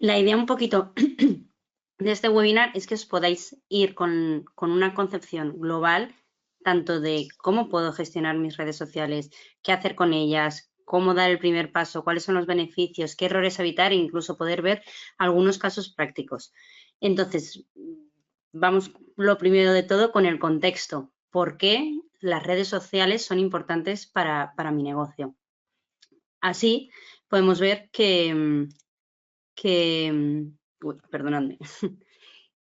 La idea un poquito de este webinar es que os podáis ir con una concepción global, tanto de cómo puedo gestionar mis redes sociales, qué hacer con ellas, cómo dar el primer paso, cuáles son los beneficios, qué errores evitar e incluso poder ver algunos casos prácticos. Entonces, vamos lo primero de todo con el contexto. ¿Por qué las redes sociales son importantes para mi negocio? Así podemos ver uy, perdonadme.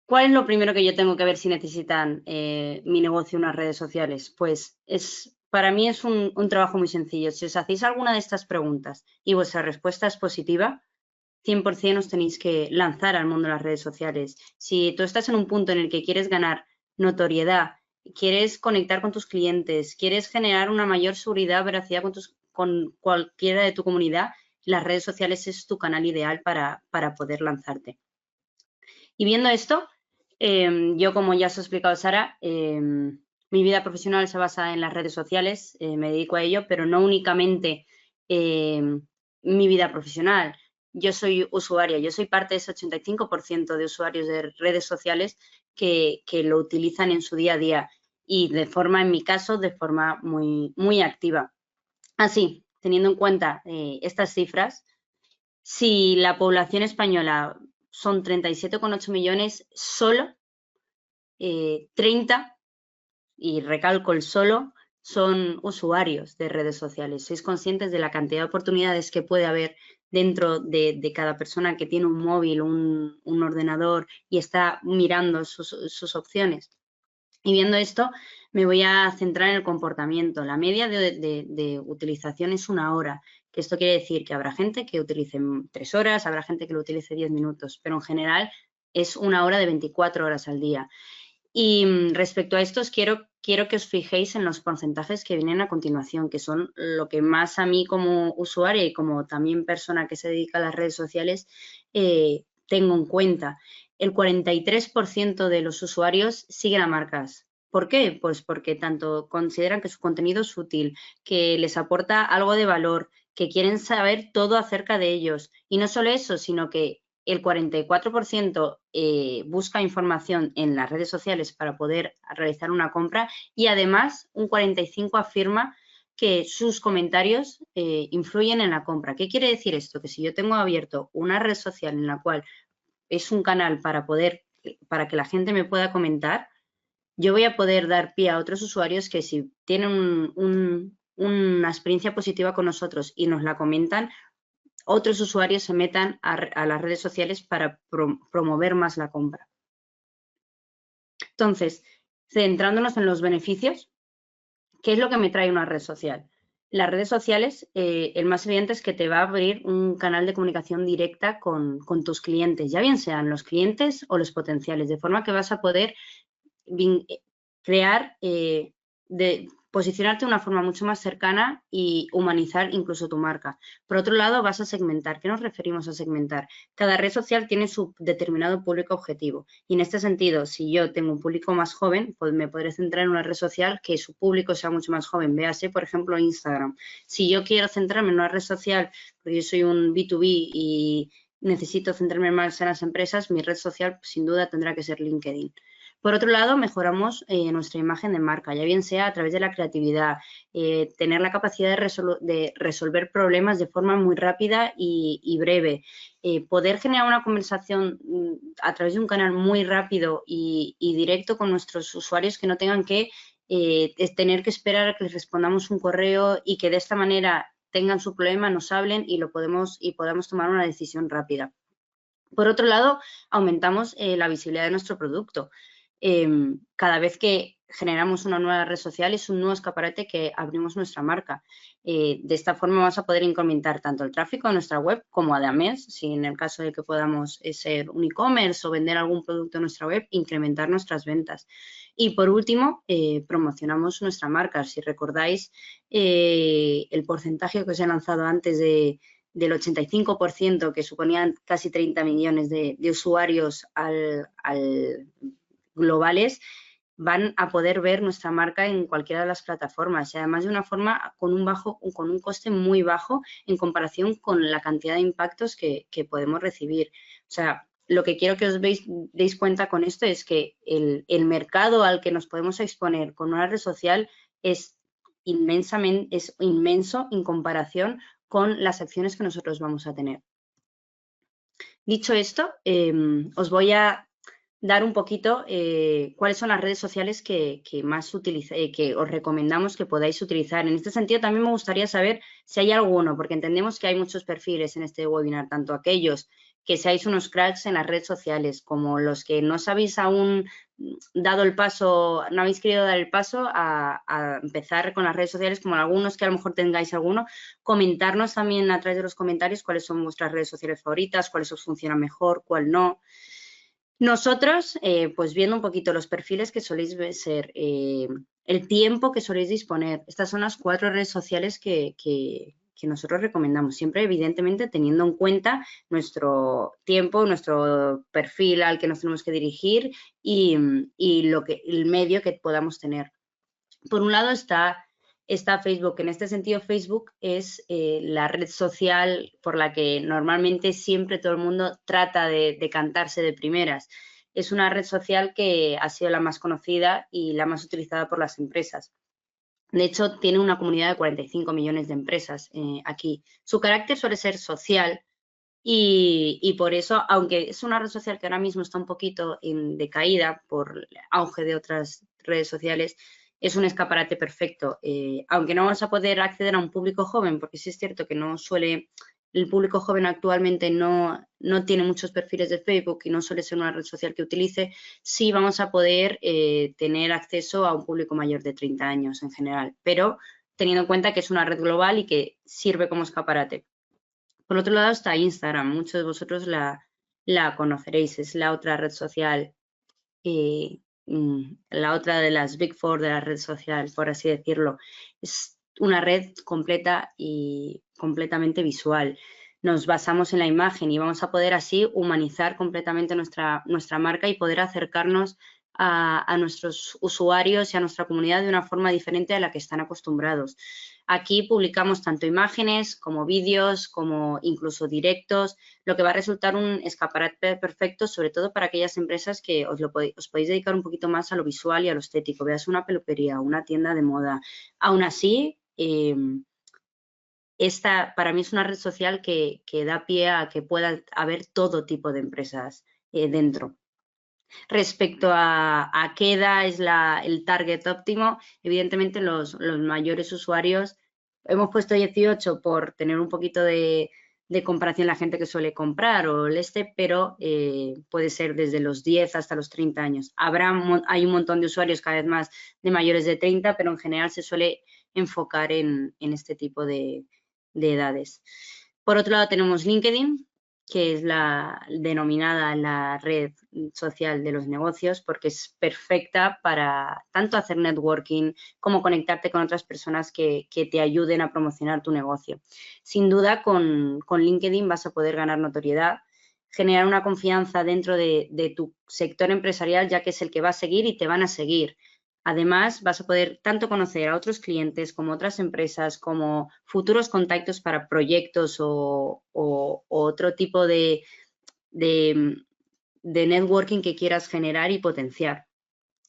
¿Cuál es lo primero que yo tengo que ver si necesitan mi negocio unas redes sociales? Pues para mí es un trabajo muy sencillo. Si os hacéis alguna de estas preguntas y vuestra respuesta es positiva, 100% os tenéis que lanzar al mundo de las redes sociales. Si tú estás en un punto en el que quieres ganar notoriedad, quieres conectar con tus clientes, quieres generar una mayor seguridad, veracidad con cualquiera de tu comunidad, las redes sociales es tu canal ideal para poder lanzarte. Y viendo esto, yo, como ya os ha explicado Sara, mi vida profesional se basa en las redes sociales, me dedico a ello, pero no únicamente mi vida profesional. Yo soy usuaria, yo soy parte de ese 85% de usuarios de redes sociales que lo utilizan en su día a día y de forma, en mi caso, de forma muy, muy activa. Así, teniendo en cuenta estas cifras, si la población española son 37,8 millones, solo 30, y recalco el solo, son usuarios de redes sociales. ¿Sois conscientes de la cantidad de oportunidades que puede haber dentro de cada persona que tiene un móvil, un ordenador y está mirando sus opciones? Y viendo esto, me voy a centrar en el comportamiento. La media de utilización es 1 hora, que esto quiere decir que habrá gente que utilice 3 horas, habrá gente que lo utilice 10 minutos, pero en general es 1 hora de 24 horas al día. Y respecto a esto, quiero que os fijéis en los porcentajes que vienen a continuación, que son lo que más a mí como usuaria y como también persona que se dedica a las redes sociales tengo en cuenta. El 43% de los usuarios siguen a marcas. ¿Por qué? Pues porque tanto consideran que su contenido es útil, que les aporta algo de valor, que quieren saber todo acerca de ellos. Y no solo eso, sino que el 44% busca información en las redes sociales para poder realizar una compra y además un 45% afirma que sus comentarios influyen en la compra. ¿Qué quiere decir esto? Que si yo tengo abierto una red social en la cual es un canal para que la gente me pueda comentar, yo voy a poder dar pie a otros usuarios que si tienen una experiencia positiva con nosotros y nos la comentan, otros usuarios se metan a las redes sociales para promover más la compra. Entonces, centrándonos en los beneficios, ¿qué es lo que me trae una red social? Las redes sociales, el más evidente es que te va a abrir un canal de comunicación directa con tus clientes, ya bien sean los clientes o los potenciales, de forma que vas a poder crear, posicionarte de una forma mucho más cercana y humanizar incluso tu marca. Por otro lado, vas a segmentar. ¿Qué nos referimos a segmentar? Cada red social tiene su determinado público objetivo y en este sentido, si yo tengo un público más joven, pues me podré centrar en una red social que su público sea mucho más joven. Véase, por ejemplo, Instagram. Si yo quiero centrarme en una red social, porque yo soy un B2B y necesito centrarme más en las empresas, mi red social sin duda tendrá que ser LinkedIn. Por otro lado, mejoramos nuestra imagen de marca, ya bien sea a través de la creatividad, tener la capacidad de resolver problemas de forma muy rápida y breve, poder generar una conversación a través de un canal muy rápido y directo con nuestros usuarios que no tengan que tener que esperar a que les respondamos un correo y que de esta manera tengan su problema, nos hablen y podamos tomar una decisión rápida. Por otro lado, aumentamos la visibilidad de nuestro producto. Cada vez que generamos una nueva red social es un nuevo escaparate que abrimos nuestra marca. De esta forma vamos a poder incrementar tanto el tráfico de nuestra web como además, si en el caso de que podamos ser un e-commerce o vender algún producto en nuestra web, incrementar nuestras ventas. Y por último, promocionamos nuestra marca. Si recordáis el porcentaje que os he lanzado antes del 85% que suponían casi 30 millones de usuarios globales, van a poder ver nuestra marca en cualquiera de las plataformas y además de una forma con un coste muy bajo en comparación con la cantidad de impactos que podemos recibir. O sea, lo que quiero que os deis cuenta con esto es que el mercado al que nos podemos exponer con una red social es inmenso en comparación con las acciones que nosotros vamos a tener. Dicho esto, os voy a dar un poquito cuáles son las redes sociales que más que os recomendamos que podáis utilizar. En este sentido, también me gustaría saber si hay alguno, porque entendemos que hay muchos perfiles en este webinar, tanto aquellos que seáis unos cracks en las redes sociales, como los que no sabéis aún dado el paso, no habéis querido dar el paso a empezar con las redes sociales, como algunos que a lo mejor tengáis alguno, comentarnos también a través de los comentarios cuáles son vuestras redes sociales favoritas, cuáles os funcionan mejor, cuál no. Nosotros, pues viendo un poquito los perfiles que soléis ser, el tiempo que soléis disponer, estas son las 4 redes sociales que nosotros recomendamos, siempre evidentemente teniendo en cuenta nuestro tiempo, nuestro perfil al que nos tenemos que dirigir y el medio que podamos tener. Por un lado está Facebook. En este sentido, Facebook es la red social por la que normalmente siempre todo el mundo trata de decantarse de primeras. Es una red social que ha sido la más conocida y la más utilizada por las empresas. De hecho, tiene una comunidad de 45 millones de empresas aquí. Su carácter suele ser social y por eso, aunque es una red social que ahora mismo está un poquito en decaída por el auge de otras redes sociales, es un escaparate perfecto. Aunque no vamos a poder acceder a un público joven, porque sí es cierto que el público joven actualmente no tiene muchos perfiles de Facebook y no suele ser una red social que utilice, sí vamos a poder tener acceso a un público mayor de 30 años en general, pero teniendo en cuenta que es una red global y que sirve como escaparate. Por otro lado está Instagram, muchos de vosotros la conoceréis, es la otra red social, la otra de las Big Four de la red social, por así decirlo. Es una red completa y completamente visual. Nos basamos en la imagen y vamos a poder así humanizar completamente nuestra marca y poder acercarnos a nuestros usuarios y a nuestra comunidad de una forma diferente a la que están acostumbrados. Aquí publicamos tanto imágenes como vídeos, como incluso directos, lo que va a resultar un escaparate perfecto, sobre todo para aquellas empresas que os podéis dedicar un poquito más a lo visual y a lo estético. Veas una peluquería, una tienda de moda. Aún así, esta para mí es una red social que da pie a que pueda haber todo tipo de empresas dentro. Respecto a qué edad es el target óptimo, evidentemente los mayores usuarios, hemos puesto 18 por tener un poquito de comparación la gente que suele comprar o pero puede ser desde los 10 hasta los 30 años. Hay un montón de usuarios cada vez más de mayores de 30, pero en general se suele enfocar en este tipo de edades. Por otro lado tenemos LinkedIn, que es la denominada la red social de los negocios, porque es perfecta para tanto hacer networking como conectarte con otras personas que te ayuden a promocionar tu negocio. Sin duda, con LinkedIn vas a poder ganar notoriedad, generar una confianza dentro de tu sector empresarial, ya que es el que va a seguir y te van a seguir. Además, vas a poder tanto conocer a otros clientes como otras empresas, como futuros contactos para proyectos o otro tipo de networking que quieras generar y potenciar.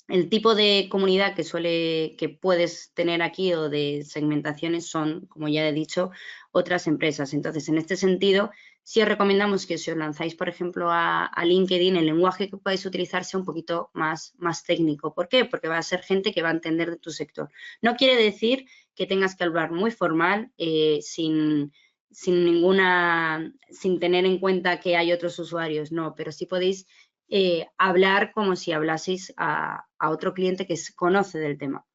El tipo de comunidad que puedes tener aquí o de segmentaciones son, como ya he dicho, otras empresas. Entonces, en este sentido, sí os recomendamos que si os lanzáis, por ejemplo, a LinkedIn, el lenguaje que podáis utilizar sea un poquito más técnico. ¿Por qué? Porque va a ser gente que va a entender de tu sector. No quiere decir que tengas que hablar muy formal, sin tener en cuenta que hay otros usuarios, no, pero sí podéis hablar como si hablaseis a otro cliente que conoce del tema.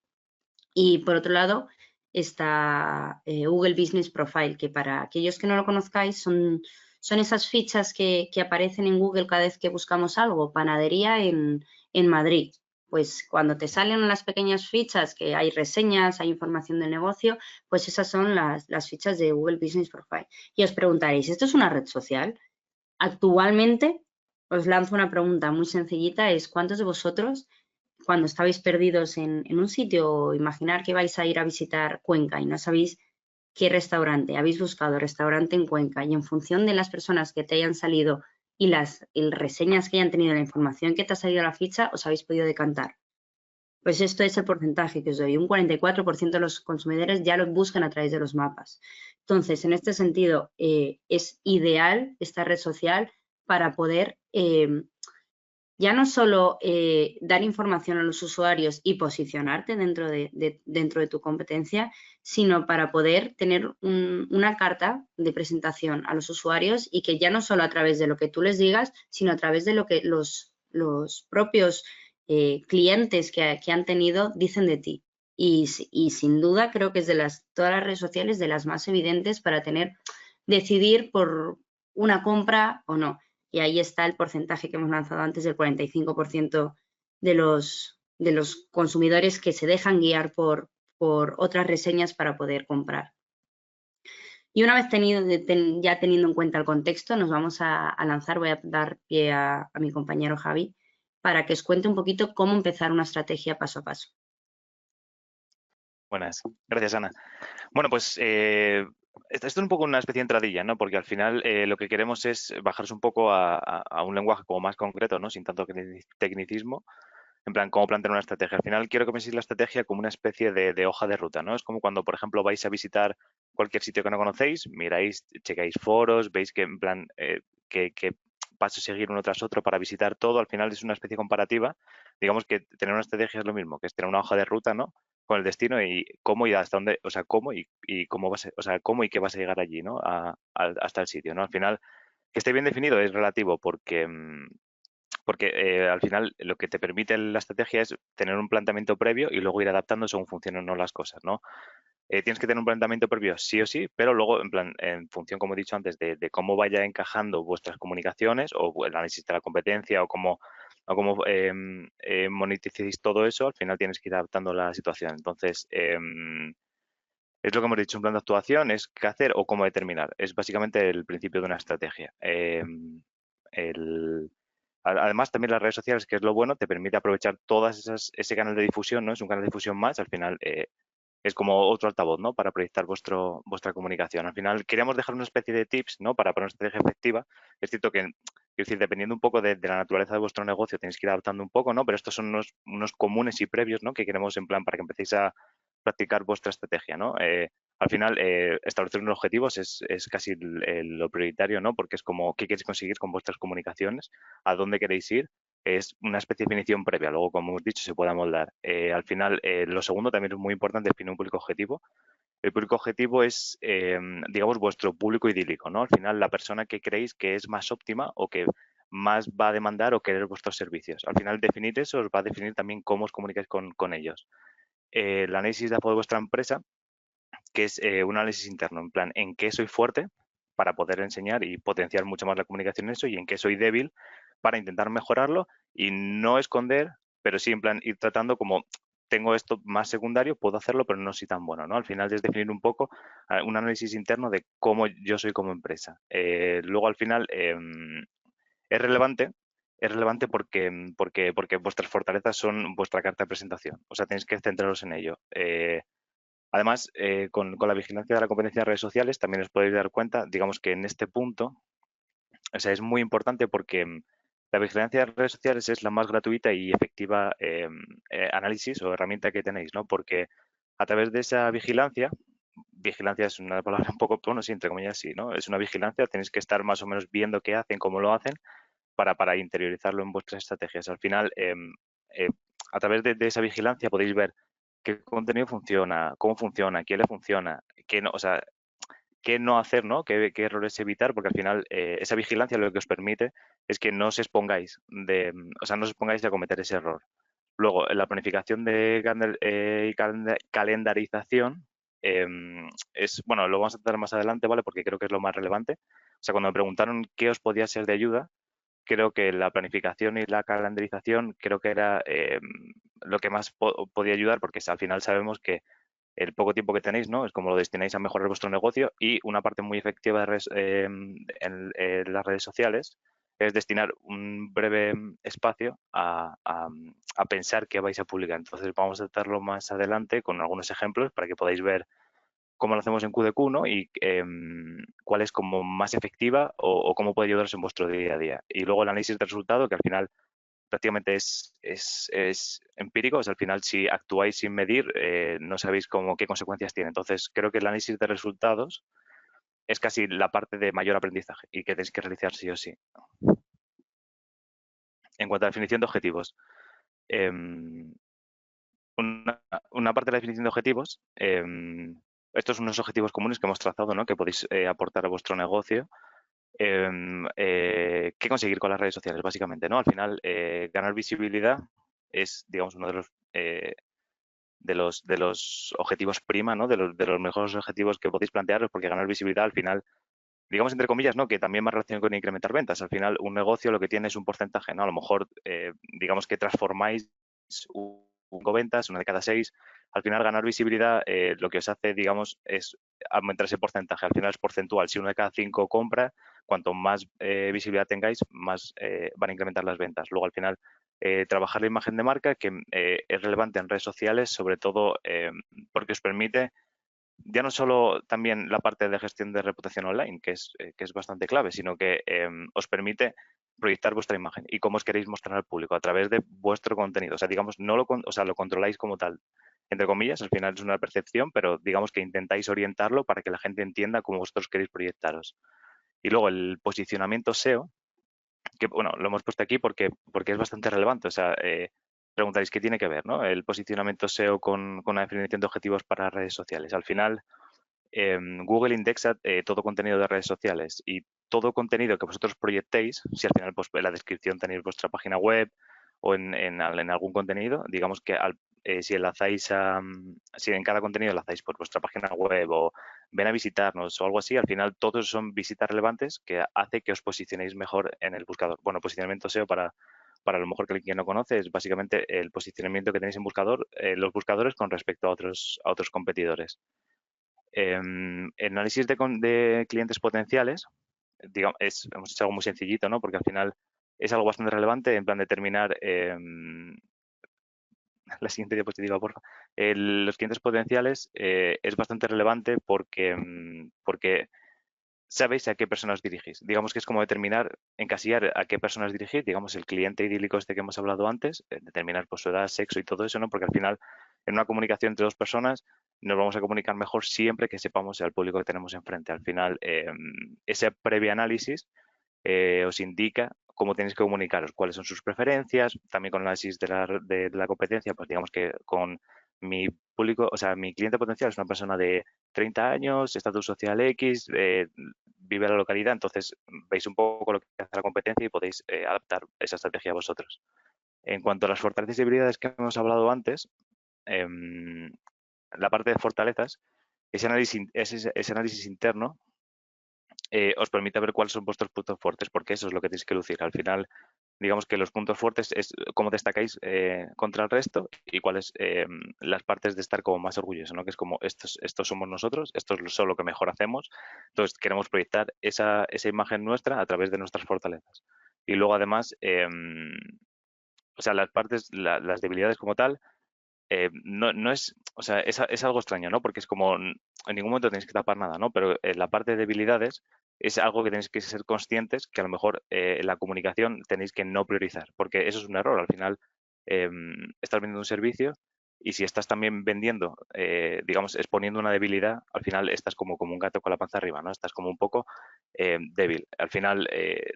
Y por otro lado está Google Business Profile, que para aquellos que no lo conozcáis son esas fichas que aparecen en Google cada vez que buscamos algo, panadería en Madrid. Pues cuando te salen las pequeñas fichas que hay reseñas, hay información del negocio, pues esas son las fichas de Google Business Profile. Y os preguntaréis, ¿esto es una red social? Actualmente, os lanzo una pregunta muy sencillita, es ¿cuántos de vosotros, cuando estabais perdidos en un sitio, imaginar que vais a ir a visitar Cuenca y no sabéis qué restaurante, habéis buscado restaurante en Cuenca y en función de las personas que te hayan salido y reseñas que hayan tenido, la información que te ha salido a la ficha, os habéis podido decantar. Pues esto es el porcentaje que os doy. Un 44% de los consumidores ya lo buscan a través de los mapas. Entonces, en este sentido, es ideal esta red social para poder ya no solo dar información a los usuarios y posicionarte dentro de tu competencia, sino para poder tener una carta de presentación a los usuarios y que ya no solo a través de lo que tú les digas, sino a través de lo que los propios clientes que han tenido dicen de ti. Y sin duda creo que es de todas las redes sociales de las más evidentes para decidir por una compra o no. Y ahí está el porcentaje que hemos lanzado antes, del 45% de los consumidores que se dejan guiar por otras reseñas para poder comprar. Y una vez ya teniendo en cuenta el contexto, nos vamos a lanzar, voy a dar pie a mi compañero Javi, para que os cuente un poquito cómo empezar una estrategia paso a paso. Buenas, gracias Ana. Bueno, pues esto es un poco una especie de entradilla, ¿no? Porque al final lo que queremos es bajarse un poco a un lenguaje como más concreto, ¿no? Sin tanto tecnicismo, en plan, cómo plantear una estrategia. Al final quiero que penséis la estrategia como una especie de hoja de ruta, ¿no? Es como cuando, por ejemplo, vais a visitar cualquier sitio que no conocéis, miráis, checáis foros, veis que, en plan, que paso a seguir uno tras otro para visitar todo. Al final es una especie comparativa. Digamos que tener una estrategia es lo mismo, que es tener una hoja de ruta, ¿no? Con el destino y cómo y hasta dónde, o sea, cómo y cómo vas, o sea, cómo y qué vas a llegar allí, ¿no? Hasta el sitio, ¿no? Al final, que esté bien definido es relativo porque al final lo que te permite la estrategia es tener un planteamiento previo y luego ir adaptando según funcionen o no las cosas, ¿no? Tienes que tener un planteamiento previo sí o sí, pero luego en plan, en función, como he dicho antes, de cómo vaya encajando vuestras comunicaciones o el análisis de la competencia o cómo moneticéis todo eso, al final tienes que ir adaptando la situación. Entonces, es lo que hemos dicho, un plan de actuación es qué hacer o cómo determinar. Es básicamente el principio de una estrategia. El, Además, también las redes sociales, que es lo bueno, te permite aprovechar ese canal de difusión, ¿no? Es un canal de difusión más, al final es como otro altavoz, ¿no? Para proyectar vuestra comunicación. Al final, queríamos dejar una especie de tips, ¿no? Para una estrategia efectiva. Es cierto que, es decir, dependiendo un poco de la naturaleza de vuestro negocio, tenéis que ir adaptando un poco, ¿no? Pero estos son unos comunes y previos, ¿no? Que queremos en plan para que empecéis a practicar vuestra estrategia, ¿no? Al final, establecer unos objetivos es casi lo prioritario, ¿no? Porque es como, ¿qué queréis conseguir con vuestras comunicaciones? ¿A dónde queréis ir? Es una especie de definición previa, luego, como hemos dicho, se puede amoldar. Al final, lo segundo también es muy importante, definir un público objetivo. El público objetivo es, digamos, vuestro público idílico, ¿no? Al final, la persona que creéis que es más óptima o que más va a demandar o querer vuestros servicios. Al final, definir eso os va a definir también cómo os comunicáis con ellos. El análisis de apoyo de vuestra empresa, que es un análisis interno, en plan, en qué soy fuerte para poder enseñar y potenciar mucho más la comunicación en eso y en qué soy débil para intentar mejorarlo y no esconder, pero sí en plan ir tratando como tengo esto más secundario, puedo hacerlo, pero no soy tan bueno, ¿no? Al final es definir un poco un análisis interno de cómo yo soy como empresa. Luego al final es relevante. Es relevante porque vuestras fortalezas son vuestra carta de presentación. O sea, tenéis que centraros en ello. Además, con la vigilancia de la competencia de redes sociales, también os podéis dar cuenta, digamos que en este punto, o sea, es muy importante porque la vigilancia de redes sociales es la más gratuita y efectiva análisis o herramienta que tenéis, ¿no? Porque a través de esa vigilancia es una palabra un poco, bueno, sí, entre comillas, sí, ¿no? Es una vigilancia, tenéis que estar más o menos viendo qué hacen, cómo lo hacen, para interiorizarlo en vuestras estrategias. Al final, eh, a través de esa vigilancia podéis ver qué contenido funciona, cómo funciona, quién le funciona, qué no, o sea, qué no hacer, ¿no? Qué errores evitar, porque al final esa vigilancia lo que os permite es que no os expongáis o sea, no os expongáis a cometer ese error. Luego, la planificación y calendarización bueno, lo vamos a tratar más adelante, ¿vale? Porque creo que es lo más relevante. O sea, cuando me preguntaron qué os podía ser de ayuda, creo que la planificación y la calendarización creo que era lo que más podía ayudar, porque al final sabemos que el poco tiempo que tenéis, ¿no? Es como lo destináis a mejorar vuestro negocio y una parte muy efectiva en las redes sociales es destinar un breve espacio a pensar qué vais a publicar. Entonces vamos a tratarlo más adelante con algunos ejemplos para que podáis ver cómo lo hacemos en QDQ, ¿no? Y cuál es como más efectiva o cómo puede ayudaros en vuestro día a día. Y luego el análisis de resultado, que al final prácticamente es empírico, o sea, al final si actuáis sin medir, no sabéis qué consecuencias tiene. Entonces, creo que el análisis de resultados es casi la parte de mayor aprendizaje y que tenéis que realizar sí o sí. En cuanto a definición de objetivos, em, una parte de la definición de objetivos, estos son unos objetivos comunes que hemos trazado, ¿no? Que podéis aportar a vuestro negocio. ¿Qué conseguir con las redes sociales, básicamente, ¿no? Al final, ganar visibilidad es, digamos, uno de los objetivos prima, ¿no? De los mejores objetivos que podéis plantearos, porque ganar visibilidad al final, digamos entre comillas, ¿no? Que también más relación con incrementar ventas. Al final, un negocio lo que tiene es un porcentaje, ¿no? A lo mejor, digamos que transformáis cinco ventas, una de cada seis. Al final, ganar visibilidad lo que os hace, digamos, es aumentar ese porcentaje. Al final es porcentual. Si uno de cada cinco compra, cuanto más visibilidad tengáis, más van a incrementar las ventas. Luego, al final, trabajar la imagen de marca, que es relevante en redes sociales, sobre todo porque os permite ya no solo también la parte de gestión de reputación online, que es bastante clave, sino que os permite proyectar vuestra imagen y cómo os queréis mostrar al público a través de vuestro contenido. O sea, digamos, no lo controláis como tal, entre comillas, al final es una percepción, pero digamos que intentáis orientarlo para que la gente entienda cómo vosotros queréis proyectaros. Y luego el posicionamiento SEO, que bueno, lo hemos puesto aquí porque es bastante relevante. O sea, preguntaréis qué tiene que ver, ¿no? El posicionamiento SEO con la definición de objetivos para redes sociales. Al final, Google indexa todo contenido de redes sociales y todo contenido que vosotros proyectéis, si al final pues, en la descripción tenéis vuestra página web o en algún contenido, digamos que si enlazáis si en cada contenido enlazáis por vuestra página web o ven a visitarnos o algo así, al final todos son visitas relevantes que hace que os posicionéis mejor en el buscador. Bueno, posicionamiento SEO para lo mejor que quien no conoce es básicamente el posicionamiento que tenéis en buscador, los buscadores con respecto a otros competidores. El análisis de clientes potenciales, digamos, hemos hecho algo muy sencillito, ¿no? Porque al final es algo bastante relevante en plan determinar la siguiente diapositiva, por favor. Los clientes potenciales es bastante relevante porque sabéis a qué personas dirigís. Digamos que es como determinar, encasillar a qué personas dirigir, digamos, el cliente idílico este que hemos hablado antes, determinar pues, su edad, sexo y todo eso, ¿no? Porque al final, en una comunicación entre dos personas, nos vamos a comunicar mejor siempre que sepamos al público que tenemos enfrente. Al final, ese previo análisis os indica cómo tenéis que comunicaros, cuáles son sus preferencias, también con el análisis de la competencia, pues digamos que con mi público, o sea, mi cliente potencial es una persona de 30 años, estatus social X, vive en la localidad, entonces veis un poco lo que hace la competencia y podéis adaptar esa estrategia a vosotros. En cuanto a las fortalezas y debilidades que hemos hablado antes, la parte de fortalezas, ese análisis interno os permite ver cuáles son vuestros puntos fuertes, porque eso es lo que tenéis que lucir. Al final, digamos que los puntos fuertes es cómo destacáis contra el resto y cuáles las partes de estar como más orgullosos, ¿no? Que es como estos somos nosotros, esto es lo que mejor hacemos. Entonces queremos proyectar esa imagen nuestra a través de nuestras fortalezas. Y luego además, o sea, las debilidades como tal, no es, o sea, es algo extraño, ¿no? Porque es como, en ningún momento tenéis que tapar nada, ¿no? Pero en la parte de debilidades es algo que tenéis que ser conscientes que a lo mejor en la comunicación tenéis que no priorizar, porque eso es un error. Al final, estás vendiendo un servicio y si estás también vendiendo, digamos, exponiendo una debilidad, al final estás como un gato con la panza arriba, ¿no? Estás como un poco débil. Al final,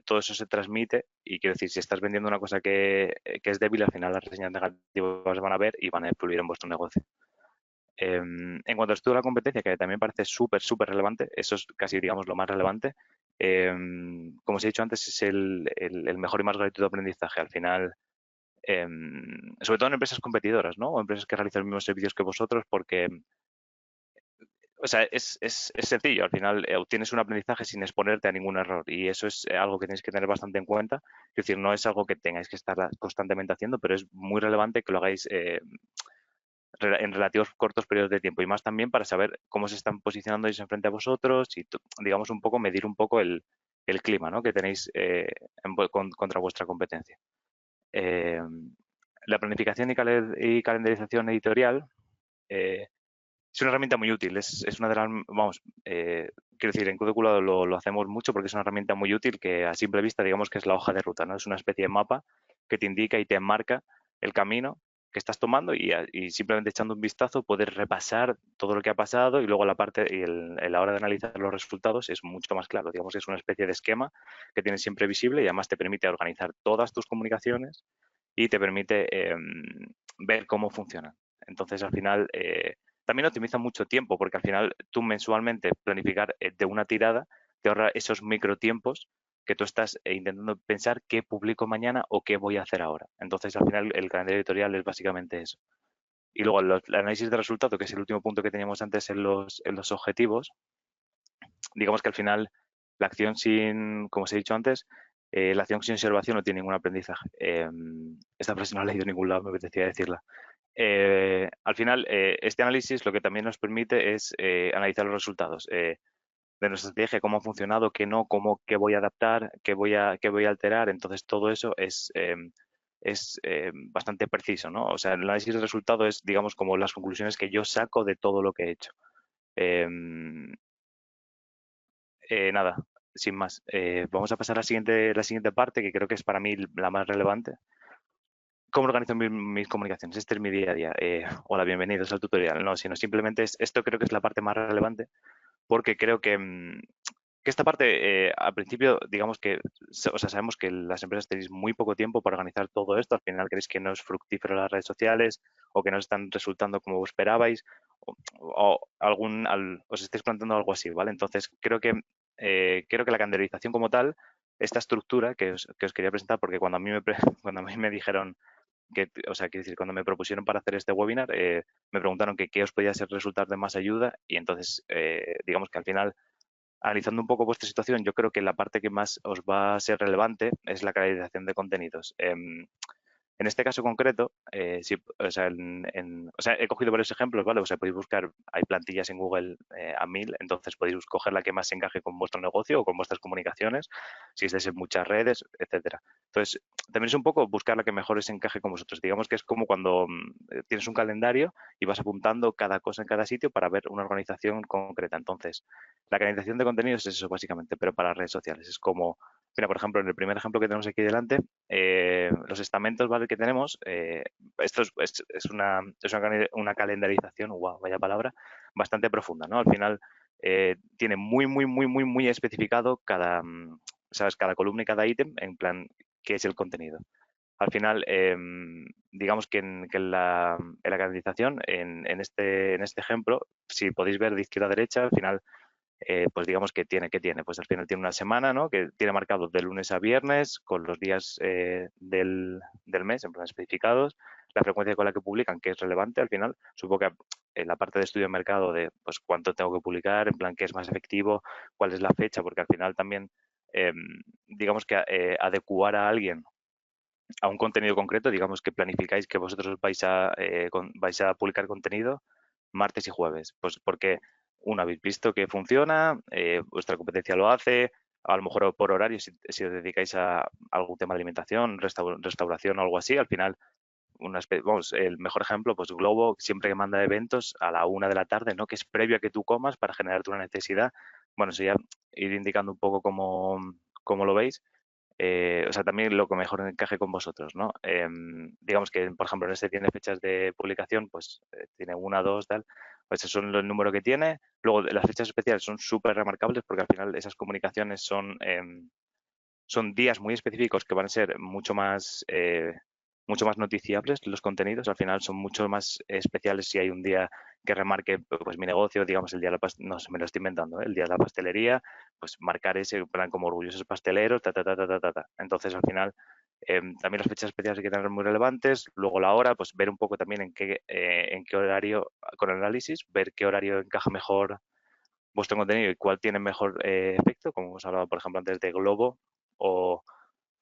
todo eso se transmite y quiero decir, si estás vendiendo una cosa que es débil, al final las reseñas negativas van a ver y van a influir en vuestro negocio. En cuanto a estudio de la competencia, que también parece súper, súper relevante, eso es casi, digamos, lo más relevante. Como os he dicho antes, es el mejor y más gratuito aprendizaje. Al final, sobre todo en empresas competidoras, ¿no? O empresas que realizan los mismos servicios que vosotros, porque, o sea, es sencillo. Al final, obtienes un aprendizaje sin exponerte a ningún error y eso es algo que tenéis que tener bastante en cuenta. Es decir, no es algo que tengáis que estar constantemente haciendo, pero es muy relevante que lo hagáis en relativos cortos periodos de tiempo y más también para saber cómo se están posicionando ellos enfrente a vosotros y, digamos, un poco medir un poco el clima, ¿no? Que tenéis contra vuestra competencia. La planificación y calendarización editorial Es una herramienta muy útil, es una de las, vamos, quiero decir, en Cúdicula lo hacemos mucho porque es una herramienta muy útil que a simple vista digamos que es la hoja de ruta, ¿no? Es una especie de mapa que te indica y te marca el camino que estás tomando y simplemente echando un vistazo puedes repasar todo lo que ha pasado y luego la parte y la hora de analizar los resultados es mucho más claro. Digamos que es una especie de esquema que tienes siempre visible y además te permite organizar todas tus comunicaciones y te permite ver cómo funcionan. Entonces, al final, también optimiza mucho tiempo, porque al final tú mensualmente planificar de una tirada te ahorra esos microtiempos que tú estás intentando pensar qué publico mañana o qué voy a hacer ahora. Entonces, al final, el calendario editorial es básicamente eso. Y luego el análisis de resultado, que es el último punto que teníamos antes en los objetivos, digamos que al final la acción sin, como os he dicho antes, la acción sin observación no tiene ningún aprendizaje. Esta frase no la he leído en ningún lado, me apetecía decirla. Al final, este análisis lo que también nos permite es analizar los resultados de nuestra estrategia, cómo ha funcionado, qué no, qué voy a adaptar, qué voy a alterar. Entonces, todo eso es bastante preciso, ¿no? O sea, el análisis de resultado es, digamos, como las conclusiones que yo saco de todo lo que he hecho. Nada, sin más. Vamos a pasar a la siguiente parte, que creo que es para mí la más relevante. ¿Cómo organizo mis comunicaciones? Este es mi día a día. Hola, bienvenidos al tutorial. No, sino simplemente esto creo que es la parte más relevante porque creo que esta parte, al principio, digamos que, o sea, sabemos que las empresas tenéis muy poco tiempo para organizar todo esto. Al final queréis que no es fructífero las redes sociales o que no están resultando como vos esperabais os estáis planteando algo así, ¿vale? Entonces, creo que la calendarización como tal, esta estructura que os quería presentar, porque cuando a mí cuando a mí me dijeron o sea, quiero decir, cuando me propusieron para hacer este webinar, me preguntaron que qué os podía resultar de más ayuda y entonces, digamos que al final, analizando un poco vuestra situación, yo creo que la parte que más os va a ser relevante es la calidad de contenidos. En este caso concreto, sí, o sea, o sea, he cogido varios ejemplos, ¿vale? O sea, podéis buscar, hay plantillas en Google a 1000, entonces podéis coger la que más se encaje con vuestro negocio o con vuestras comunicaciones, si estáis en muchas redes, etcétera. Entonces, también es un poco buscar la que mejor se encaje con vosotros. Digamos que es como cuando tienes un calendario y vas apuntando cada cosa en cada sitio para ver una organización concreta. Entonces, la organización de contenidos es eso básicamente, pero para redes sociales. Es como, mira, por ejemplo, en el primer ejemplo que tenemos aquí delante, los estamentos, ¿vale? Que tenemos, esto una calendarización, wow, vaya palabra, bastante profunda, ¿no? Al final tiene muy especificado ¿sabes? Cada columna y cada ítem en plan qué es el contenido. Al final, digamos que en la calendarización, en este ejemplo, si podéis ver de izquierda a derecha, al final pues digamos que tiene, pues al final tiene una semana, ¿no? Que tiene marcado de lunes a viernes con los días del mes, en plan especificados, la frecuencia con la que publican, que es relevante al final. Supongo que en la parte de estudio de mercado de pues cuánto tengo que publicar, en plan qué es más efectivo, cuál es la fecha, porque al final también eh, digamos que adecuar a alguien a un contenido concreto, digamos que planificáis que vosotros vais a publicar contenido martes y jueves, pues porque uno habéis visto que funciona, vuestra competencia lo hace, a lo mejor por horario, si os dedicáis a algún tema de alimentación, restauración o algo así, al final, vamos, el mejor ejemplo, pues Globo siempre que manda eventos a la 1 de la tarde, ¿no? Que es previo a que tú comas para generarte una necesidad. Bueno, eso ya ir indicando un poco cómo lo veis. O sea, también lo que mejor encaje con vosotros, ¿no? Digamos que, por ejemplo, en este tiene fechas de publicación, pues tiene una, dos, tal, pues eso es el número que tiene. Luego, las fechas especiales son súper remarcables porque al final esas comunicaciones son días muy específicos que van a ser mucho más noticiables los contenidos. Al final son mucho más especiales si hay un día que remarque pues mi negocio, digamos el día de no se me lo estoy inventando, ¿eh? El día de la pastelería, pues marcar ese en plan como orgullosos pasteleros, ta, ta, ta, ta, ta, ta, ta. Entonces al final también las fechas especiales hay que tener muy relevantes. Luego la hora, pues ver un poco también en qué horario, con el análisis, ver qué horario encaja mejor vuestro contenido y cuál tiene mejor efecto, como hemos hablado, por ejemplo, antes de Globo o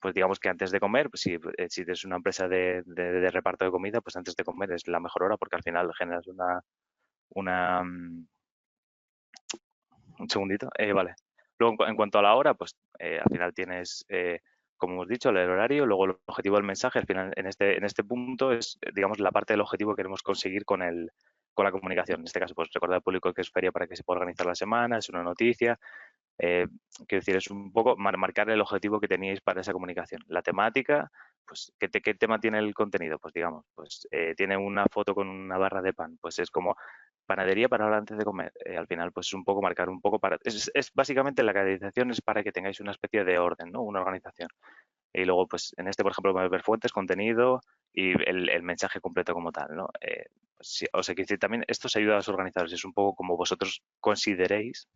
pues digamos que antes de comer, pues si eres una empresa de reparto de comida, pues antes de comer es la mejor hora porque al final generas una un segundito, vale. Luego, en cuanto a la hora, pues al final tienes, como hemos dicho, el horario, luego el objetivo del mensaje, al final en este punto es, digamos, la parte del objetivo que queremos conseguir con la comunicación. En este caso, pues recordar al público que es feria para que se pueda organizar la semana, es una noticia. Quiero decir, es un poco marcar el objetivo que teníais para esa comunicación. La temática, pues, ¿qué tema tiene el contenido? Pues digamos, pues tiene una foto con una barra de pan, pues es como panadería para ahora antes de comer. Al final, pues es un poco marcar un poco para... Es básicamente la categorización es para que tengáis una especie de orden, ¿no? Una organización. Y luego, pues en este, por ejemplo, podemos ver fuentes, contenido y el mensaje completo como tal, ¿no? Pues, o sea, quiero decir, también esto os ayuda a los organizadores. Es un poco como vosotros consideréis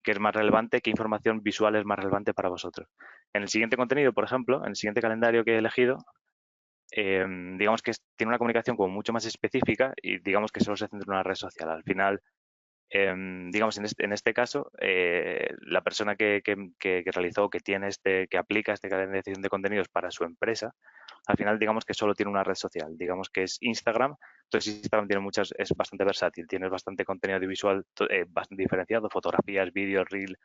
que es más relevante, qué información visual es más relevante para vosotros. En el siguiente contenido, por ejemplo, en el siguiente calendario que he elegido, digamos que tiene una comunicación como mucho más específica y digamos que solo se centra en una red social. Al final, digamos, en este caso, la persona que realizó, que tiene que aplica este calendarización de contenidos para su empresa, al final digamos que solo tiene una red social, digamos que es Instagram. Entonces Instagram tiene es bastante versátil, tiene bastante contenido audiovisual bastante diferenciado, fotografías, vídeos, reel.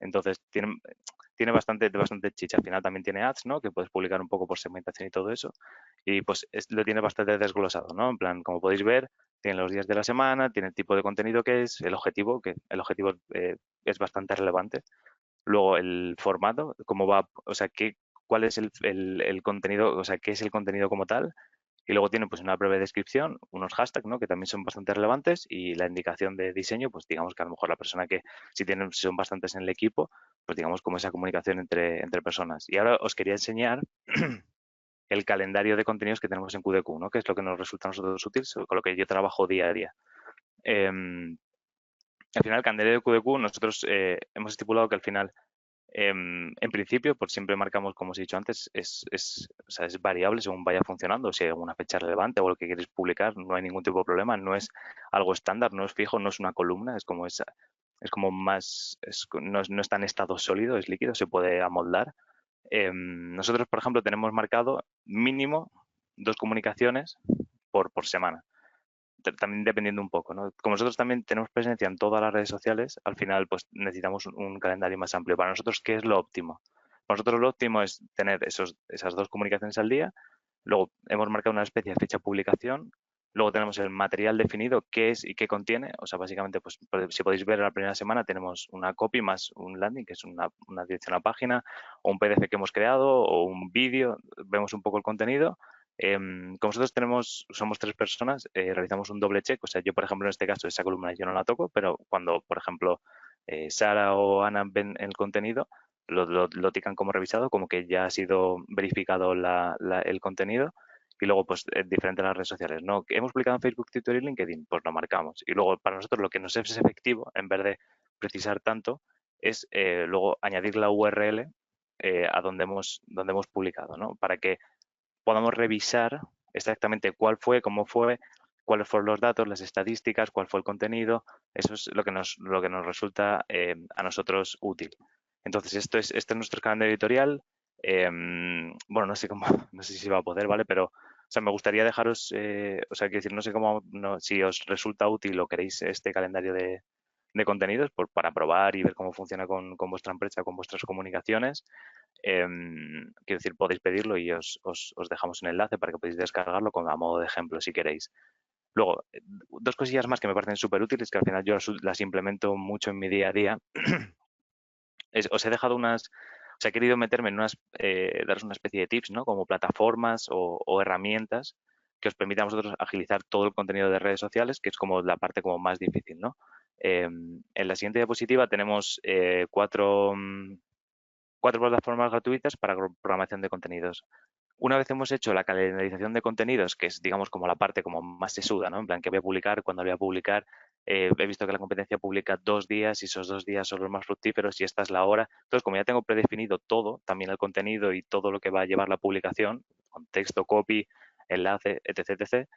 Entonces tiene bastante chicha. Al final también tiene ads, ¿no? Que puedes publicar un poco por segmentación y todo eso. Y pues lo tiene bastante desglosado, ¿no? En plan, como podéis ver, tiene los días de la semana, tiene el tipo de contenido que es, el objetivo, que el objetivo es bastante relevante. Luego el formato, cómo va, o sea, cuál es el contenido, o sea, qué es el contenido como tal. Y luego tiene pues una breve descripción, unos hashtags, ¿no? Que también son bastante relevantes y la indicación de diseño, pues digamos que a lo mejor la persona que si son bastantes en el equipo, pues digamos como esa comunicación entre personas. Y ahora os quería enseñar el calendario de contenidos que tenemos en QDQ, ¿no? Que es lo que nos resulta a nosotros útil, con lo que yo trabajo día a día. Al final, el calendario de QDQ, nosotros hemos estipulado que al final, en principio, por siempre marcamos, como os he dicho antes, o sea, es variable según vaya funcionando. Si hay alguna fecha relevante o lo que queréis publicar, no hay ningún tipo de problema. No es algo estándar, no es fijo, no es una columna, es como más, no es tan estado sólido, es líquido, se puede amoldar. Nosotros, por ejemplo, tenemos marcado mínimo 2 comunicaciones por semana. También dependiendo un poco, ¿no? Como nosotros también tenemos presencia en todas las redes sociales, al final pues necesitamos un calendario más amplio. Para nosotros, ¿qué es lo óptimo? Para nosotros lo óptimo es tener esas 2 comunicaciones al día. Luego hemos marcado una especie de fecha de publicación. Luego tenemos el material definido, qué es y qué contiene. O sea, básicamente, pues si podéis ver la primera semana, tenemos una copy más un landing, que es una dirección a la página, o un PDF que hemos creado, o un vídeo. Vemos un poco el contenido. Como nosotros somos 3 personas, realizamos un doble check. O sea, yo, por ejemplo, en este caso, esa columna yo no la toco, pero cuando, por ejemplo, Sara o Ana ven el contenido, lo tican como revisado, como que ya ha sido verificado el contenido. Y luego, pues, diferente a las redes sociales, ¿no? ¿Hemos publicado en Facebook, Twitter y LinkedIn? Pues lo marcamos. Y luego, para nosotros, lo que nos es efectivo, en vez de precisar tanto, es luego añadir la URL a donde hemos publicado, ¿no? Para que podamos revisar exactamente cuál fue, cómo fue, cuáles fueron los datos, las estadísticas, cuál fue el contenido. Eso es lo que nos resulta a nosotros útil. Entonces, este es nuestro calendario editorial. Bueno, no sé cómo, no sé si va a poder, ¿vale? Pero, o sea, me gustaría dejaros, o sea, quiero decir, no sé cómo, si os resulta útil o queréis este calendario de contenidos para probar y ver cómo funciona con vuestra empresa, con vuestras comunicaciones. Quiero decir, podéis pedirlo y os dejamos un enlace para que podáis descargarlo a modo de ejemplo si queréis. Luego, 2 cosillas más que me parecen súper útiles, que al final yo las implemento mucho en mi día a día. Os he dejado o sea, he querido meterme en daros una especie de tips, ¿no? Como plataformas o herramientas que os permitan a vosotros agilizar todo el contenido de redes sociales, que es como la parte como más difícil, ¿no? En la siguiente diapositiva tenemos 4 plataformas gratuitas para programación de contenidos. Una vez hemos hecho la calendarización de contenidos, que es, digamos, como la parte como más sesuda, ¿no? En plan, que voy a publicar, cuándo voy a publicar. He visto que la competencia publica 2 días y esos 2 días son los más fructíferos y esta es la hora. Entonces, como ya tengo predefinido todo, también el contenido y todo lo que va a llevar la publicación, contexto, copy, enlace, etc., etc.,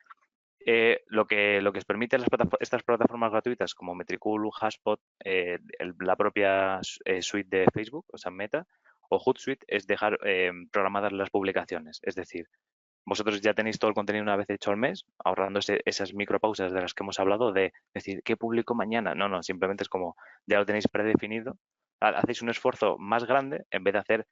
lo que os permite estas plataformas gratuitas como Metricool, Hashpot, la propia suite de Facebook, o sea, Meta, o Hootsuite, es dejar programadas las publicaciones. Es decir, vosotros ya tenéis todo el contenido una vez hecho al mes, ahorrando esas micropausas de las que hemos hablado de decir, ¿qué publico mañana? No, no, simplemente es como ya lo tenéis predefinido. Hacéis un esfuerzo más grande en vez de hacer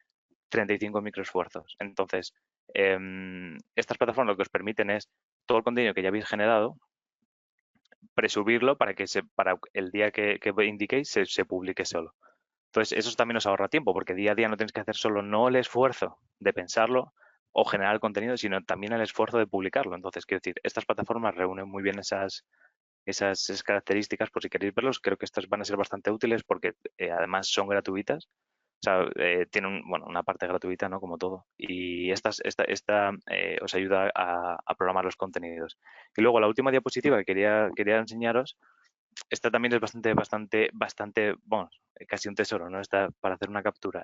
35 microesfuerzos. Entonces, estas plataformas lo que os permiten es todo el contenido que ya habéis generado, presubirlo para que para el día que indiquéis se publique solo. Entonces, eso también os ahorra tiempo, porque día a día no tienes que hacer solo no el esfuerzo de pensarlo o generar el contenido, sino también el esfuerzo de publicarlo. Entonces, quiero decir, estas plataformas reúnen muy bien esas características. Por si queréis verlos, creo que estas van a ser bastante útiles porque además son gratuitas. O sea, tienen bueno, una parte gratuita, ¿no? Como todo. Y esta os ayuda a programar los contenidos. Y luego la última diapositiva que quería enseñaros, esta también es bastante, bueno, casi un tesoro, ¿no? Está para hacer una captura.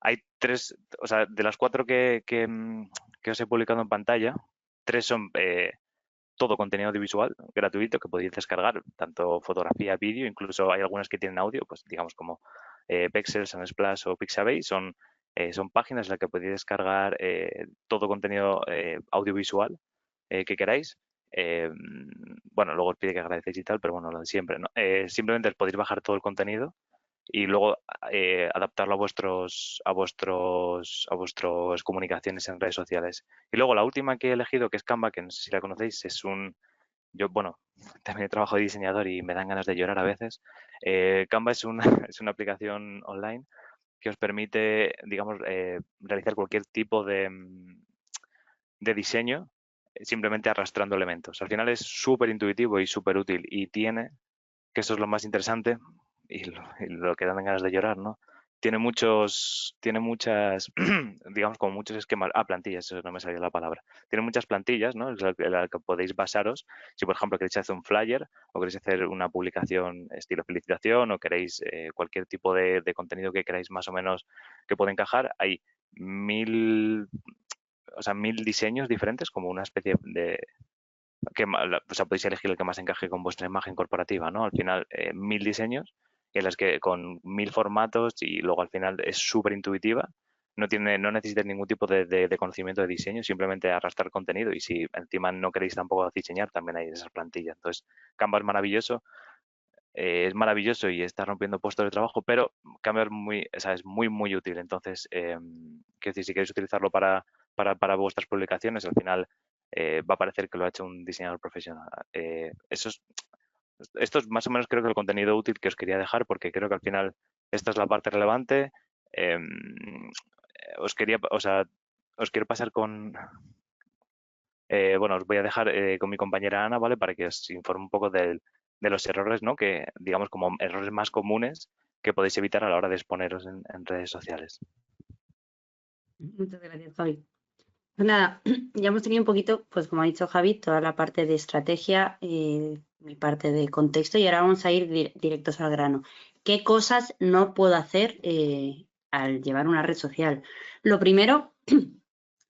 Hay tres, o sea, de las cuatro que os he publicado en pantalla, tres son todo contenido audiovisual gratuito que podéis descargar, tanto fotografía, vídeo, incluso hay algunas que tienen audio, pues digamos como Pexels, Unsplash o Pixabay, son páginas en las que podéis descargar todo contenido audiovisual que queráis. Bueno, luego os pide que agradecéis y tal, pero bueno, lo de siempre, ¿no? Simplemente podéis bajar todo el contenido y luego adaptarlo a vuestras comunicaciones en redes sociales. Y luego la última que he elegido, que es Canva, que no sé si la conocéis, yo, bueno, también he trabajado de diseñador y me dan ganas de llorar a veces. Canva es una, es una aplicación online que os permite, digamos, realizar cualquier tipo de diseño simplemente arrastrando elementos. Al final es súper intuitivo y súper útil y tiene, que eso es lo más interesante y lo que dan ganas de llorar, ¿no? Tiene muchas, digamos, como muchos esquemas, plantillas, eso no me salía la palabra. Tiene muchas plantillas, ¿no? En la que podéis basaros. Si, por ejemplo, queréis hacer un flyer o queréis hacer una publicación estilo felicitación o queréis cualquier tipo de contenido que queráis más o menos que pueda encajar, hay 1000 diseños diferentes, como una especie de, o sea, podéis elegir el que más encaje con vuestra imagen corporativa, ¿no? Al final, 1000 diseños en las que con 1000 formatos y luego al final es súper intuitiva. No necesitáis ningún tipo de conocimiento de diseño, simplemente arrastrar contenido y si encima no queréis tampoco diseñar, también hay esas plantillas. Entonces, Canva es maravilloso y está rompiendo puestos de trabajo, pero Canva es muy, muy útil. Entonces, quiero decir, si queréis utilizarlo para vuestras publicaciones, al final va a parecer que lo ha hecho un diseñador profesional. Esto es más o menos creo que el contenido útil que os quería dejar porque creo que al final esta es la parte relevante. Os quiero pasar bueno, os voy a dejar con mi compañera Ana, ¿vale? Para que os informe un poco de los errores, ¿no? Que digamos como errores más comunes que podéis evitar a la hora de exponeros en redes sociales. Muchas gracias, Javi. Pues nada, ya hemos tenido un poquito, pues como ha dicho Javi, toda la parte de estrategia, mi parte de contexto y ahora vamos a ir directos al grano. ¿Qué cosas no puedo hacer al llevar una red social? Lo primero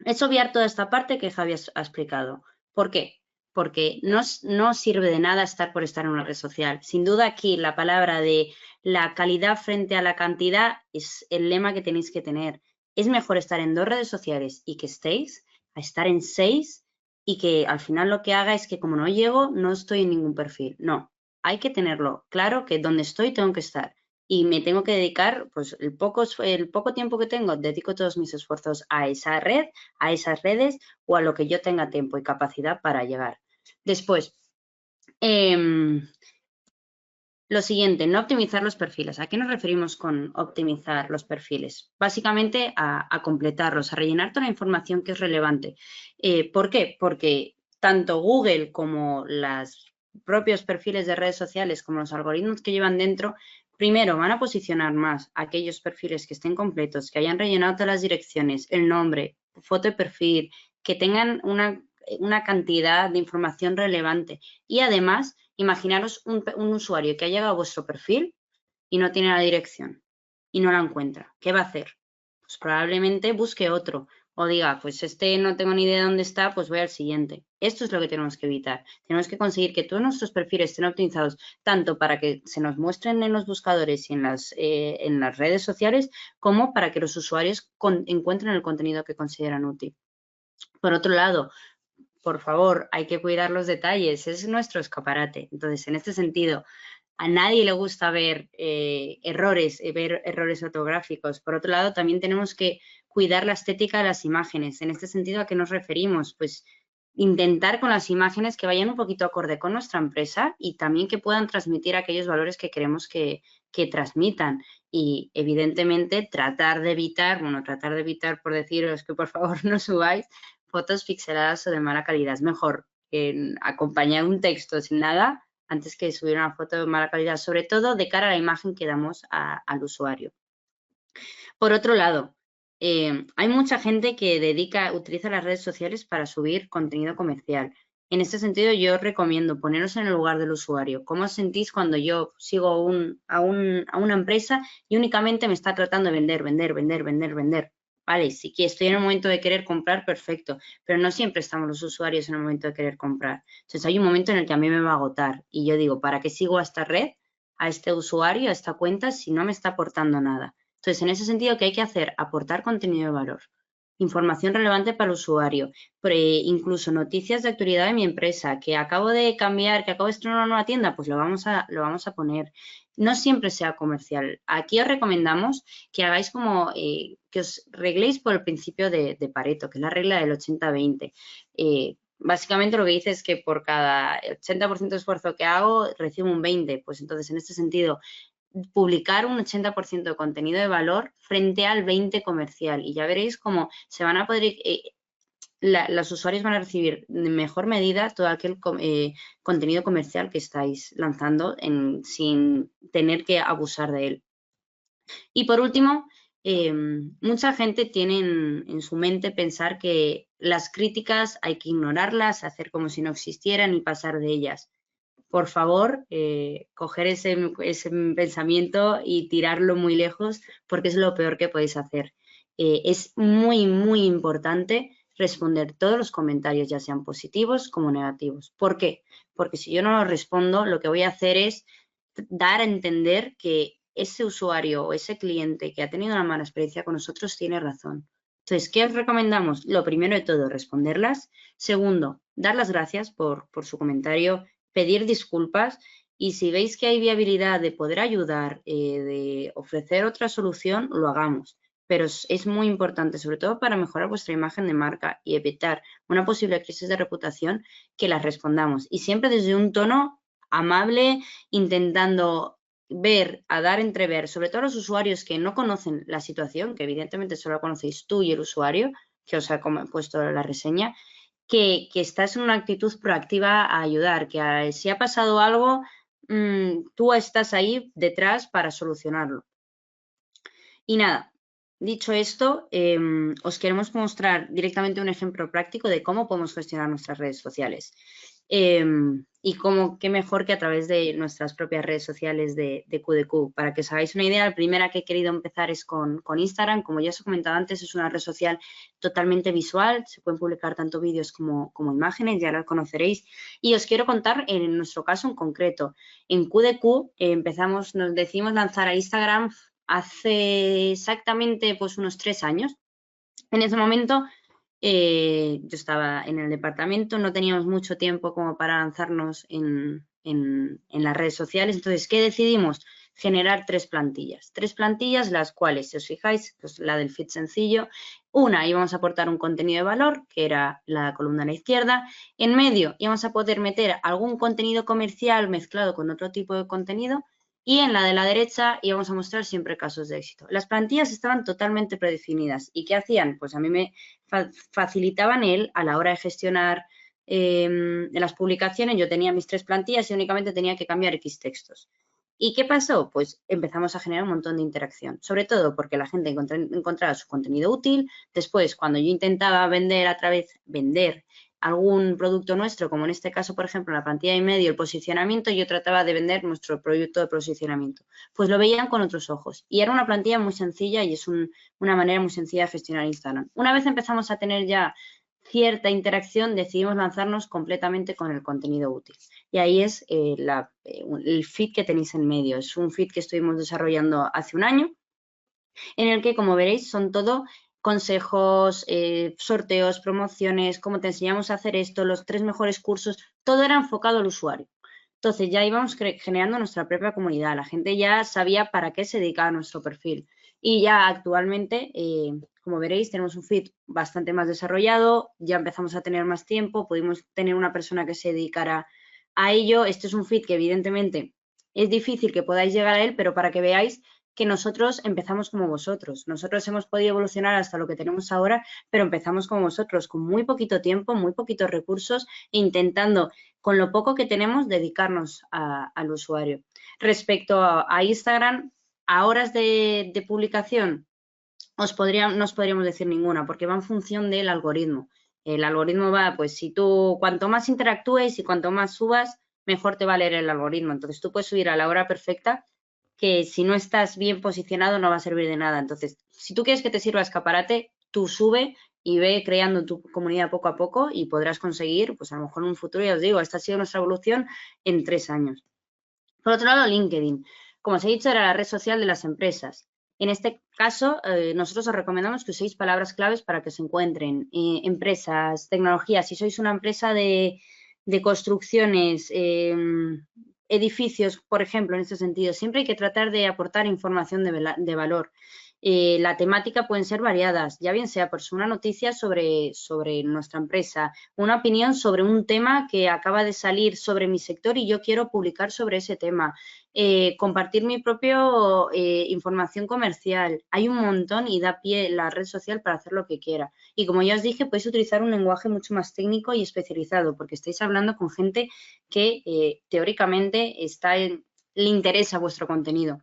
es obviar toda esta parte que Javi ha explicado. ¿Por qué? Porque no sirve de nada estar por estar en una red social. Sin duda aquí la palabra de la calidad frente a la cantidad es el lema que tenéis que tener. Es mejor estar en 2 redes sociales y que estéis a estar en 6 y que al final lo que haga es que como no llego, no estoy en ningún perfil. No, hay que tenerlo claro que donde estoy tengo que estar y me tengo que dedicar, pues el poco tiempo que tengo, dedico todos mis esfuerzos a esa red, a esas redes o a lo que yo tenga tiempo y capacidad para llegar. Después, lo siguiente, no optimizar los perfiles. ¿A qué nos referimos con optimizar los perfiles? Básicamente a completarlos, a rellenar toda la información que es relevante. ¿Por qué? Porque tanto Google como los propios perfiles de redes sociales, como los algoritmos que llevan dentro, primero van a posicionar más aquellos perfiles que estén completos, que hayan rellenado todas las direcciones, el nombre, foto de perfil, que tengan una cantidad de información relevante y además imaginaros un usuario que ha llegado a vuestro perfil y no tiene la dirección y no la encuentra. ¿Qué va a hacer? Pues probablemente busque otro o diga, pues este no tengo ni idea de dónde está, pues voy al siguiente. Esto es lo que tenemos que evitar. Tenemos que conseguir que todos nuestros perfiles estén optimizados tanto para que se nos muestren en los buscadores y en las redes sociales como para que los usuarios encuentren el contenido que consideran útil. Por otro lado, por favor, hay que cuidar los detalles, es nuestro escaparate. Entonces, en este sentido, a nadie le gusta ver errores ortográficos. Por otro lado, también tenemos que cuidar la estética de las imágenes. En este sentido, ¿a qué nos referimos? Pues intentar con las imágenes que vayan un poquito acorde con nuestra empresa y también que puedan transmitir aquellos valores que queremos que transmitan. Y evidentemente tratar de evitar por deciros que por favor no subáis fotos pixeladas o de mala calidad. Es mejor acompañar un texto sin nada antes que subir una foto de mala calidad, sobre todo de cara a la imagen que damos al usuario. Por otro lado, hay mucha gente que utiliza las redes sociales para subir contenido comercial. En este sentido, yo os recomiendo poneros en el lugar del usuario. ¿Cómo os sentís cuando yo sigo a una empresa y únicamente me está tratando de vender? Vale, sí que estoy en el momento de querer comprar, perfecto, pero no siempre estamos los usuarios en el momento de querer comprar. Entonces, hay un momento en el que a mí me va a agotar y yo digo, ¿para qué sigo a esta red, a este usuario, a esta cuenta, si no me está aportando nada? Entonces, en ese sentido, ¿qué hay que hacer? Aportar contenido de valor, información relevante para el usuario, incluso noticias de actualidad de mi empresa, que acabo de cambiar, que acabo de estrenar una nueva tienda, pues lo vamos a poner. No siempre sea comercial. Aquí os recomendamos que hagáis como, que os regléis por el principio de Pareto, que es la regla del 80-20. Básicamente lo que dice es que por cada 80% de esfuerzo que hago, recibo un 20%. Pues entonces, en este sentido, publicar un 80% de contenido de valor frente al 20% comercial. Y ya veréis cómo se van a poder, los usuarios van a recibir de mejor medida todo aquel contenido comercial que estáis lanzando sin tener que abusar de él. Y por último, mucha gente tiene en su mente pensar que las críticas hay que ignorarlas, hacer como si no existieran y pasar de ellas. Por favor, coger ese pensamiento y tirarlo muy lejos porque es lo peor que podéis hacer. Es muy, muy importante responder todos los comentarios, ya sean positivos como negativos. ¿Por qué? Porque si yo no los respondo, lo que voy a hacer es dar a entender que ese usuario o ese cliente que ha tenido una mala experiencia con nosotros tiene razón. Entonces, ¿qué os recomendamos? Lo primero de todo, responderlas. Segundo, dar las gracias por su comentario, pedir disculpas y si veis que hay viabilidad de poder ayudar, de ofrecer otra solución, lo hagamos. Pero es muy importante, sobre todo para mejorar vuestra imagen de marca y evitar una posible crisis de reputación, que las respondamos. Y siempre desde un tono amable, intentando dar entrever, sobre todo a los usuarios que no conocen la situación, que evidentemente solo la conocéis tú y el usuario, que os ha puesto la reseña, que estás en una actitud proactiva a ayudar, que si ha pasado algo, tú estás ahí detrás para solucionarlo. Y nada, dicho esto, os queremos mostrar directamente un ejemplo práctico de cómo podemos gestionar nuestras redes sociales. Y qué mejor que a través de nuestras propias redes sociales de QDQ. Para que os hagáis una idea, la primera que he querido empezar es con Instagram. Como ya os he comentado antes, es una red social totalmente visual. Se pueden publicar tanto vídeos como imágenes, ya las conoceréis. Y os quiero contar en nuestro caso en concreto. En QDQ nos decidimos lanzar a Instagram hace exactamente pues unos 3 años. En ese momento yo estaba en el departamento, no teníamos mucho tiempo como para lanzarnos en las redes sociales. Entonces, ¿qué decidimos? Generar 3 plantillas. 3 plantillas, las cuales, si os fijáis, pues la del feed sencillo. Una, íbamos a aportar un contenido de valor, que era la columna a la izquierda. En medio, íbamos a poder meter algún contenido comercial mezclado con otro tipo de contenido. Y en la de la derecha íbamos a mostrar siempre casos de éxito. Las plantillas estaban totalmente predefinidas. ¿Y qué hacían? Pues a mí me facilitaban a la hora de gestionar las publicaciones. Yo tenía mis 3 plantillas y únicamente tenía que cambiar X textos. ¿Y qué pasó? Pues empezamos a generar un montón de interacción, sobre todo porque la gente encontraba su contenido útil. Después, cuando yo intentaba vender algún producto nuestro, como en este caso, por ejemplo, la plantilla y medio, el posicionamiento, yo trataba de vender nuestro producto de posicionamiento. Pues lo veían con otros ojos. Y era una plantilla muy sencilla y es una manera muy sencilla de gestionar Instagram. Una vez empezamos a tener ya cierta interacción, decidimos lanzarnos completamente con el contenido útil. Y ahí es el feed que tenéis en medio. Es un feed que estuvimos desarrollando hace un año, en el que, como veréis, son todo consejos, sorteos, promociones, cómo te enseñamos a hacer esto, los 3 mejores cursos, todo era enfocado al usuario. Entonces ya íbamos generando nuestra propia comunidad, la gente ya sabía para qué se dedicaba nuestro perfil. Y ya actualmente, como veréis, tenemos un feed bastante más desarrollado, ya empezamos a tener más tiempo, pudimos tener una persona que se dedicara a ello. Este es un feed que evidentemente es difícil que podáis llegar a él, pero para que veáis que nosotros empezamos como vosotros. Nosotros hemos podido evolucionar hasta lo que tenemos ahora, pero empezamos como vosotros, con muy poquito tiempo, muy poquitos recursos, intentando, con lo poco que tenemos, dedicarnos al usuario. Respecto a Instagram, a horas de publicación, no os podríamos decir ninguna, porque va en función del algoritmo. El algoritmo va, pues si tú, cuanto más interactúes y cuanto más subas, mejor te va a leer el algoritmo. Entonces tú puedes subir a la hora perfecta, que si no estás bien posicionado no va a servir de nada. Entonces, si tú quieres que te sirva escaparate, tú sube y ve creando tu comunidad poco a poco y podrás conseguir, pues a lo mejor en un futuro, ya os digo, esta ha sido nuestra evolución en 3 años. Por otro lado, LinkedIn. Como os he dicho, era la red social de las empresas. En este caso, nosotros os recomendamos que uséis palabras claves para que se encuentren empresas, tecnologías. Si sois una empresa de construcciones, edificios, por ejemplo, en este sentido, siempre hay que tratar de aportar información de valor. La temática pueden ser variadas, ya bien sea por una noticia sobre nuestra empresa, una opinión sobre un tema que acaba de salir sobre mi sector y yo quiero publicar sobre ese tema, compartir mi propia información comercial. Hay un montón y da pie la red social para hacer lo que quiera. Y como ya os dije, podéis utilizar un lenguaje mucho más técnico y especializado, porque estáis hablando con gente que teóricamente le interesa vuestro contenido.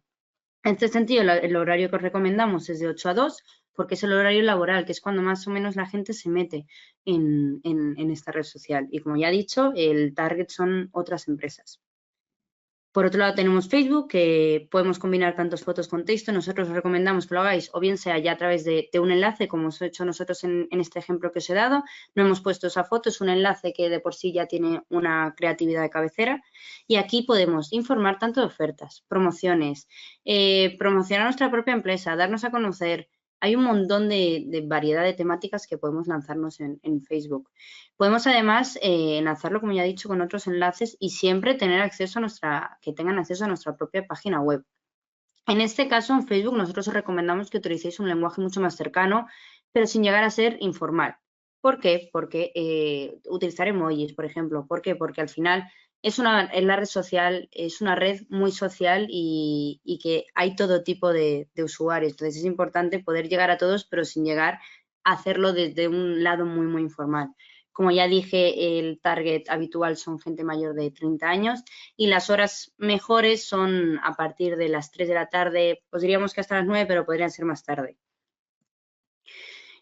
En este sentido, el horario que os recomendamos es de 8 a 2, porque es el horario laboral, que es cuando más o menos la gente se mete en esta red social. Y como ya he dicho, el target son otras empresas. Por otro lado, tenemos Facebook, que podemos combinar tantas fotos con texto. Nosotros os recomendamos que lo hagáis, o bien sea ya a través de un enlace, como os he hecho nosotros en este ejemplo que os he dado. No hemos puesto esa foto, es un enlace que de por sí ya tiene una creatividad de cabecera. Y aquí podemos informar tanto de ofertas, promociones, promocionar nuestra propia empresa, darnos a conocer. Hay un montón de variedad de temáticas que podemos lanzarnos en Facebook. Podemos además enlazarlo, como ya he dicho, con otros enlaces y siempre tener acceso que tengan acceso a nuestra propia página web. En este caso, en Facebook, nosotros os recomendamos que utilicéis un lenguaje mucho más cercano, pero sin llegar a ser informal. ¿Por qué? Porque utilizar emojis, por ejemplo. ¿Por qué? Porque al final es la red social, es una red muy social y que hay todo tipo de usuarios. Entonces es importante poder llegar a todos, pero sin llegar a hacerlo desde un lado muy, muy informal. Como ya dije, el target habitual son gente mayor de 30 años y las horas mejores son a partir de las 3 de la tarde, pues diríamos que hasta las 9, pero podrían ser más tarde.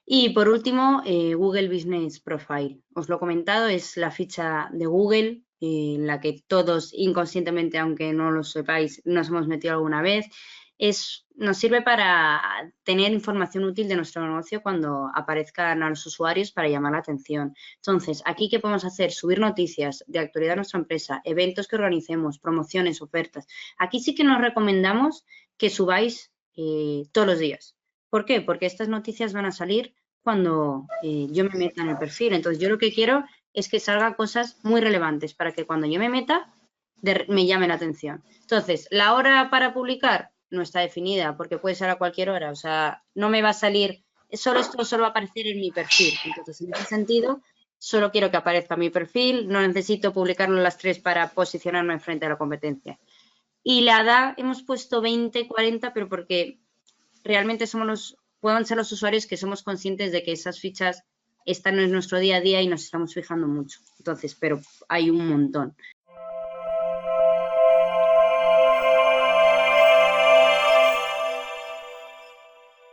Y por último, Google Business Profile. Os lo he comentado, es la ficha de Google en la que todos inconscientemente, aunque no lo sepáis, nos hemos metido alguna vez. Nos sirve para tener información útil de nuestro negocio cuando aparezcan a los usuarios para llamar la atención. Entonces, aquí, ¿qué podemos hacer? Subir noticias de actualidad de nuestra empresa, eventos que organicemos, promociones, ofertas. Aquí sí que nos recomendamos que subáis todos los días. ¿Por qué? Porque estas noticias van a salir cuando yo me meta en el perfil. Entonces, yo lo que quiero es que salgan cosas muy relevantes para que cuando yo me meta me llame la atención. Entonces, la hora para publicar no está definida porque puede ser a cualquier hora. O sea, no me va a salir, esto solo va a aparecer en mi perfil. Entonces, en ese sentido, solo quiero que aparezca mi perfil. No necesito publicarlo a las 3 para posicionarme frente a la competencia. Y la edad hemos puesto 20, 40, pero porque realmente pueden ser los usuarios que somos conscientes de que esas fichas están en nuestro día a día y nos estamos fijando mucho. Entonces, pero hay un montón.